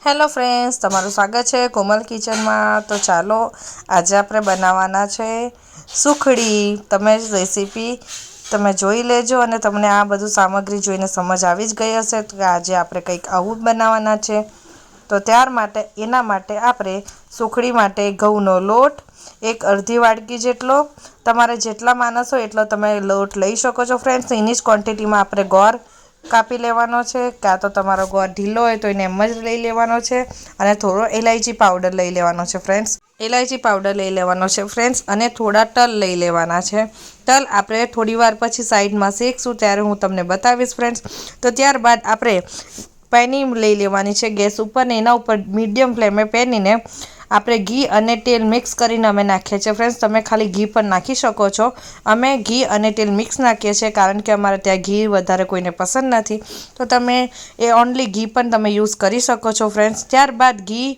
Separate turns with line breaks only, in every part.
Hello friends, તમારું સ્વાગત છે કોમલ કિચનમાં। તો ચાલો આજે આપણે બનાવવાના છે સુખડી। તમે રેસીપી જોઈ લેજો અને તમને આ બધું સામગ્રી જોઈને સમજ આવી જ ગઈ હશે કે આજે આપણે કંઈક આવું બનાવવાના છે। તો એના માટે આપણે સુખડી માટે ઘઉંનો લોટ એક અડધી વાટકી જેટલો, તમારે જેટલા માણસ હોય એટલો તમે લોટ લઈ શકો છો ફ્રેન્ડ્સ। એની જ ક્વોન્ટિટીમાં આપણે ગોળ કાપી લેવાનો છે, કાં તો તમારો ગોળ ઢીલો હોય તો એને એમ જ લઈ લેવાનો છે। અને થોડો ઇલાયચી પાવડર લઈ લેવાનો છે ફ્રેન્ડ્સ, અને થોડા તલ લઈ લેવાના છે। તલ આપણે થોડી વાર પછી સાઈડમાં શેકશું ત્યારે હું તમને બતાવીશ ફ્રેન્ડ્સ। તો ત્યારબાદ આપણે પેની લઈ લેવાની છે ગેસ ઉપર, ને એના ઉપર મીડિયમ ફ્લેમે પેનીને આપણે ઘી અને તેલ મિક્સ કરીને અમે નાખીએ છીએ ફ્રેન્ડ્સ। તમે ખાલી ઘી પણ નાખી શકો છો। અમે ઘી અને તેલ મિક્સ નાખીએ છીએ કારણ કે અમારે ત્યાં ઘી વધારે કોઈને પસંદ નથી, તો તમે ઓનલી ઘી પણ તમે યુઝ કરી શકો છો ફ્રેન્ડ્સ। ત્યારબાદ ઘી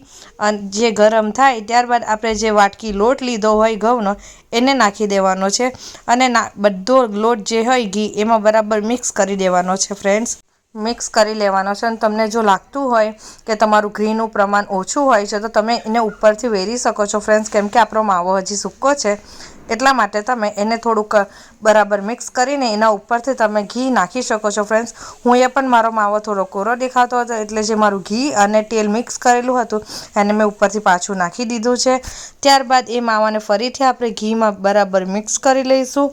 જે ગરમ થાય ત્યારબાદ આપણે જે વાટકી લોટ લીધો હોય ઘઉંનો એને નાખી દેવાનો છે, અને બધો લોટ જે હોય ઘી એમાં બરાબર મિક્સ કરી દેવાનો છે ફ્રેન્ડ્સ। મિક્સ કરી લેવાનો છે, અને તમને જો લાગતું હોય કે તમારું ઘીનું પ્રમાણ ઓછું હોય છે તો તમે એને ઉપરથી વેરી શકો છો ફ્રેન્ડ્સ, કેમ કે આપણો માવો હજી સૂકો છે એટલા માટે તમે એને થોડુંક બરાબર મિક્સ કરીને એના ઉપરથી તમે ઘી નાખી શકો છો ફ્રેન્ડ્સ। હું પણ મારો માવો થોડો કોરો દેખાતો હતો એટલે જે મારું ઘી અને તેલ મિક્સ કરેલું હતું એને મેં ઉપરથી પાછું નાખી દીધું છે। ત્યારબાદ એ માવાને ફરીથી આપણે ઘીમાં બરાબર મિક્સ કરી લઈશું।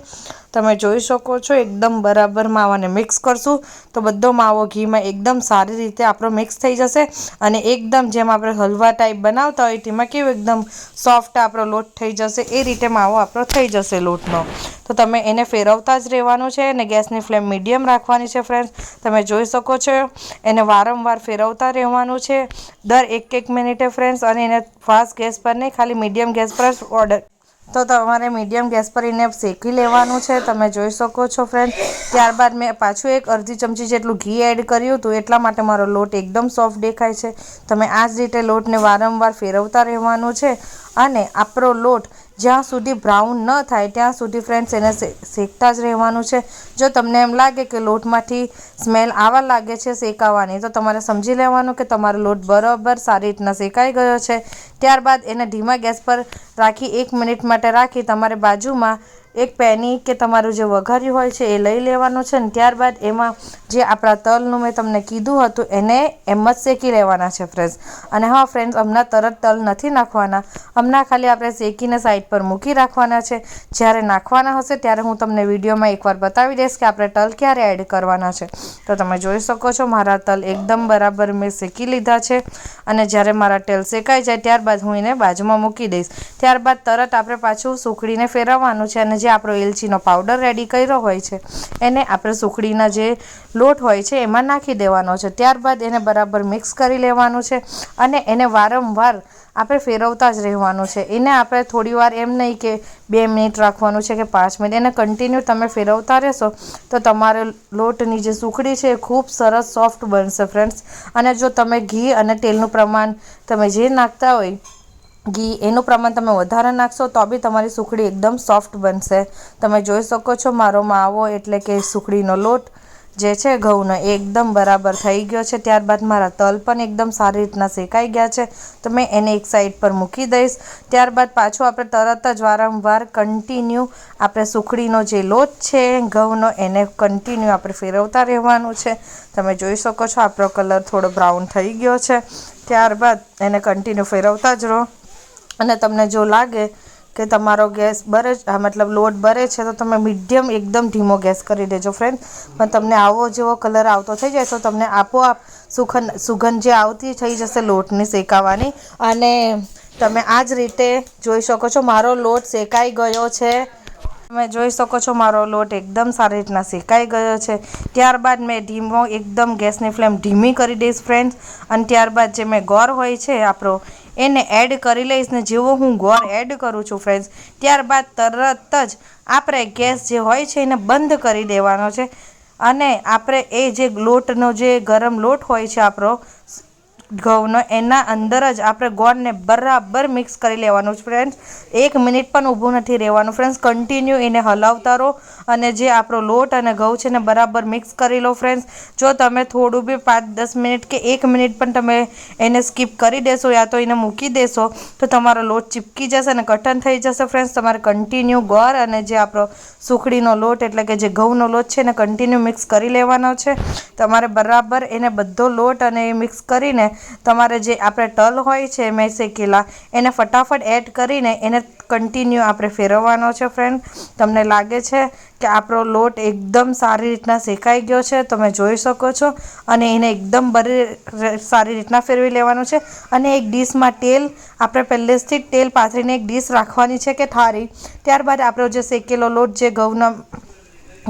તમે જોઈ શકો છો એકદમ બરાબર માવાને મિક્સ કરશું તો બધો માવો ઘીમાં એકદમ સારી રીતે આપણો મિક્સ થઈ જશે, અને એકદમ જેમ આપણે હલવા ટાઈપ બનાવતા હોય તેમાં કેવું એકદમ સોફ્ટ આપણો લોટ થઈ જશે એ રીતે માવો આપણો થઈ જશે લોટનો। તો તમે એને ફેરવતા જ રહેવાનું છે, અને ગેસની ફ્લેમ મીડિયમ રાખવાની છે ફ્રેન્ડ્સ। તમે જોઈ શકો છો એને વારંવાર ફેરવતા રહેવાનું છે દર એક મિનિટે ફ્રેન્ડ્સ, અને એને ફાસ્ટ ગેસ પર નહીં, ખાલી મીડિયમ ગેસ પર તો તમારે મીડિયમ ગેસ પર એને શેકી લેવાનું છે। તમે જોઈ શકો છો ફ્રેન્ડ્સ। ત્યારબાદ મેં પાછું એક અડધી ચમચી જેટલું ઘી એડ કર્યું હતું એટલા માટે મારો લોટ એકદમ સોફ્ટ દેખાય છે। તમે આ જ રીતે લોટને વારંવાર ફેરવતા રહેવાનું છે, અને આપણો લોટ જ્યાં સુધી બ્રાઉન ન થાય ત્યાં સુધી ફ્રેન્ડ્સ એને શેકતા જ રહેવાનું છે। જો તમને એમ લાગે કે લોટમાંથી સ્મેલ આવવા લાગે છે શેકાવાની, તો તમારે સમજી લેવાનું કે તમારો લોટ બરાબર સારી રીતના શેકાઈ ગયો છે। ત્યારબાદ એને ધીમા ગેસ પર રાખી 1 મિનિટ માટે રાખી તમારે બાજુમાં એક પેની કે તમારું જે વઘાર્યું હોય છે એ લઈ લેવાનું છે, ને ત્યારબાદ એમાં જે આપણા તલનું મેં તમને કીધું હતું એને એમ જ શેકી લેવાના છે ફ્રેન્ડ્સ। અને હા ફ્રેન્ડ્સ, હમણાં તરત તલ નથી નાખવાના, હમણાં ખાલી આપણે શેકીને સાઈડ પર મૂકી રાખવાના છે। જ્યારે નાખવાના હશે ત્યારે હું તમને વિડીયોમાં એકવાર બતાવી દઈશ કે આપણે તલ ક્યારે એડ કરવાના છે। તો તમે જોઈ શકો છો મારા તલ એકદમ બરાબર મેં શેકી લીધા છે, અને જ્યારે મારા તલ શેકાઈ જાય ત્યારબાદ હું એને બાજુમાં મૂકી દઈશ। ત્યારબાદ તરત આપણે પાછું સુખડીને ફેરવવાનું છે, અને જે આપણો એલચીનો પાવડર રેડી કર્યો હોય છે એને આપણે સુખડીના જે લોટ હોય છે એમાં નાખી દેવાનો છે। ત્યારબાદ એને બરાબર મિક્સ કરી લેવાનું છે, અને એને વારંવાર આપણે ફેરવતા જ રહેવાનું છે। એને આપણે થોડી વાર એમ નહીં કે 2 મિનિટ રાખવાનું છે કે 5 મિનિટ, એને કન્ટિન્યુ તમે ફેરવતા રહેશો તો તમારે લોટની જે સુખડી છે એ ખૂબ સરસ સોફ્ટ બનશે ફ્રેન્ડ્સ। અને જો તમે ઘી અને તેલનું પ્રમાણ તમે જે નાખતા હોય એનું પ્રમાણ તમે વધારે નાખશો તો બી તમારી સુખડી એકદમ સોફ્ટ બનશે। તમે જોઈ શકો છો મારો માવો એટલે કે સુખડીનો લોટ જે છે ઘઉંનો એ એકદમ બરાબર થઈ ગયો છે। ત્યારબાદ મારા તલ પણ એકદમ સારી રીતના શેકાઈ ગયા છે, તો મેં એને એક સાઈડ પર મૂકી દઈશ। ત્યારબાદ પાછું આપણે તરત જ વારંવાર કન્ટિન્યુ આપણે સુખડીનો જે લોટ છે ઘઉંનો એને કન્ટિન્યુ આપણે ફેરવતા રહેવાનું છે। તમે જોઈ શકો છો આપણો કલર થોડો બ્રાઉન થઈ ગયો છે। ત્યારબાદ એને કન્ટિન્યુ ફેરવતા જ રહો, અને તમને જો લાગે કે તમારો ગેસ લોટ બરે છે તો તમે મીડિયમ એકદમ ધીમો ગેસ કરી દેજો ફ્રેન્ડ। પણ તમને આવો જેવો કલર આવતો થઈ જાય તો તમને આપોઆપ સુગંધ જે આવતી થઈ જશે લોટની શેકાવાની, અને તમે આ જ રીતે જોઈ શકો છો મારો લોટ શેકાઈ ગયો છે। તમે જોઈ શકો છો મારો લોટ એકદમ સારી રીતના શેકાઈ ગયો છે। ત્યારબાદ મેં એકદમ ગેસની ફ્લેમ ધીમી કરી દઈશ ફ્રેન્ડ્સ, અને ત્યારબાદ જે મેં ગોળ હોય છે આપણો એને એડ કરી લઈશ, ને જેવો હું ગોળ એડ કરું છું ફ્રેન્ડ્સ ત્યારબાદ તરત જ આપણે ગેસ જે હોય છે એને બંધ કરી દેવાનો છે, અને આપણે એ જે લોટનો જે ગરમ લોટ હોય છે આપણો ઘઉંનો એના અંદર જ આપણે ગોળને બરાબર મિક્સ કરી લેવાનું છે ફ્રેન્ડ્સ. 1 મિનિટ પણ ઊભું નથી રહેવાનું ફ્રેન્ડ્સ. કન્ટિન્યુ એને હલાવતા રહો અને જે આપણો લોટ અને ઘઉં છે ને બરાબર મિક્સ કરી લો ફ્રેન્ડ્સ. જો તમે થોડું બી 5-10 મિનિટ કે 1 મિનિટ પણ તમે એને સ્કીપ કરી દેશો યા તો એને મૂકી દેશો તો તમારો લોટ ચીપકી જશે અને કઠણ થઈ જશે ફ્રેન્ડ્સ. તમારે કન્ટિન્યુ ગોળ અને જે આપણો સુખડીનો લોટ એટલે કે જે ઘઉંનો લોટ છે ને કન્ટિન્યુ મિક્સ કરી લેવાનો છે. તમારે બરાબર એને બધો લોટ અને એ મિક્સ કરીને તમારે જે આપણે તલ હોય છે મેં શેકેલા એને ફટાફટ એડ કરીને એને કન્ટિન્યુ આપણે ફેરવવાનો છે ફ્રેન્ડ. તમને લાગે છે કે આપણો લોટ એકદમ સારી રીતના શેકાઈ ગયો છે, તમે જોઈ શકો છો. અને એને એકદમ સારી રીતના ફેરવી લેવાનું છે. અને એક ડીશમાં તેલ આપણે પહેલેથી જ તેલ પાથરીને એક ડીશ રાખવાની છે કે થાળી. ત્યારબાદ આપણો જે શેકેલો લોટ જે ઘઉંના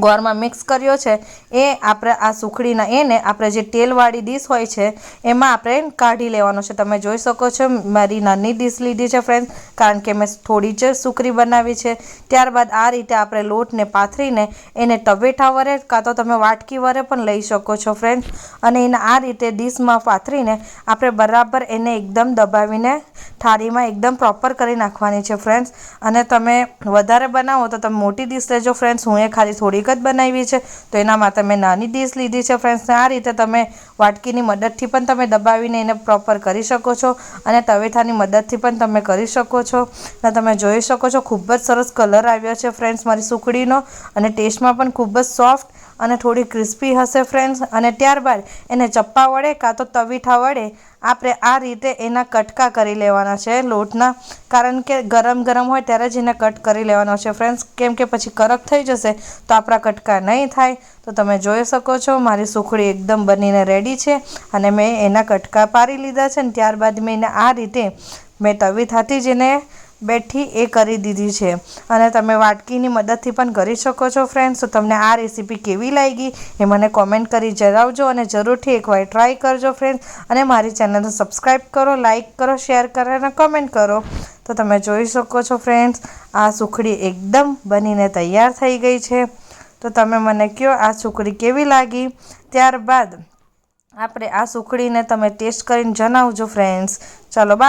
ગોળમાં મિક્સ કર્યો છે એ આપણે આ સુખડીના એને આપણે જે તેલવાળી ડીશ હોય છે એમાં આપણે કાઢી લેવાનો છે. તમે જોઈ શકો છો મારી નાની ડીશ લીધી છે ફ્રેન્ડ્સ, કારણ કે મેં થોડી જ સુખડી બનાવી છે. ત્યારબાદ આ રીતે આપણે લોટને પાથરીને એને તવેઠા વડે કાં તો તમે વાટકી વડે પણ લઈ શકો છો ફ્રેન્ડ્સ. અને એને આ રીતે ડીશમાં પાથરીને આપણે બરાબર એને એકદમ દબાવીને થાળીમાં એકદમ પ્રોપર કરી નાખવાની છે ફ્રેન્ડ્સ. અને તમે વધારે બનાવો તો તમે મોટી ડીશ લેજો ફ્રેન્ડ્સ. હું એ ખાલી થોડીક જ બનાવી છે તો એના માટે મેં નાની ડીશ લીધી છે ફ્રેન્ડ્સ. આ રીતે તમે વાટકીની મદદથી પણ તમે દબાવીને એને પ્રોપર કરી શકો છો અને તવેથાની મદદથી પણ તમે કરી શકો છો. અને તમે જોઈ શકો છો ખૂબ જ સરસ કલર આવ્યો છે ફ્રેન્ડ્સ મારી સુખડીનો. અને ટેસ્ટમાં પણ ખૂબ જ સોફ્ટ અને થોડી ક્રિસ્પી હશે ફ્રેન્ડ્સ. અને ત્યારબાદ એને ચપ્પા વડે કાં તો તવીથા વડે આપણે આ રીતે એના કટકા કરી લેવાના છે લોટના. કારણ કે ગરમ હોય ત્યારે જ એને કટ કરી લેવાનો છે ફ્રેન્ડ્સ, કેમ કે પછી કડક થઈ જશે તો આપણા કટકા નહીં થાય. તો તમે જોઈ શકો છો મારી સુખડી એકદમ બનીને રેડી છે અને મેં એના કટકા પાડી લીધા છે. ને ત્યારબાદ મેં એને આ રીતે મેં તવીથાથી જ એને બેઠી એ કરી દીધી છે. અને તમે વાટકીની મદદથી પણ કરી શકો છો ફ્રેન્ડ્સ. તો તમને આ રેસીપી કેવી લાગી એ મને કોમેન્ટ કરી જણાવજો અને જરૂરથી એકવાર ટ્રાય કરજો ફ્રેન્ડ્સ. અને મારી ચેનલને સબસ્ક્રાઈબ કરો, લાઇક કરો, શેર કરો અને કમેન્ટ કરો. તો તમે જોઈ શકો છો ફ્રેન્ડ્સ આ સુખડી એકદમ બનીને તૈયાર થઈ ગઈ છે. તો તમે મને કહો આ સુખડી કેવી લાગી. ત્યારબાદ આપણે આ સુખડીને તમે ટેસ્ટ કરીને જણાવજો ફ્રેન્ડ્સ. ચલો બાય.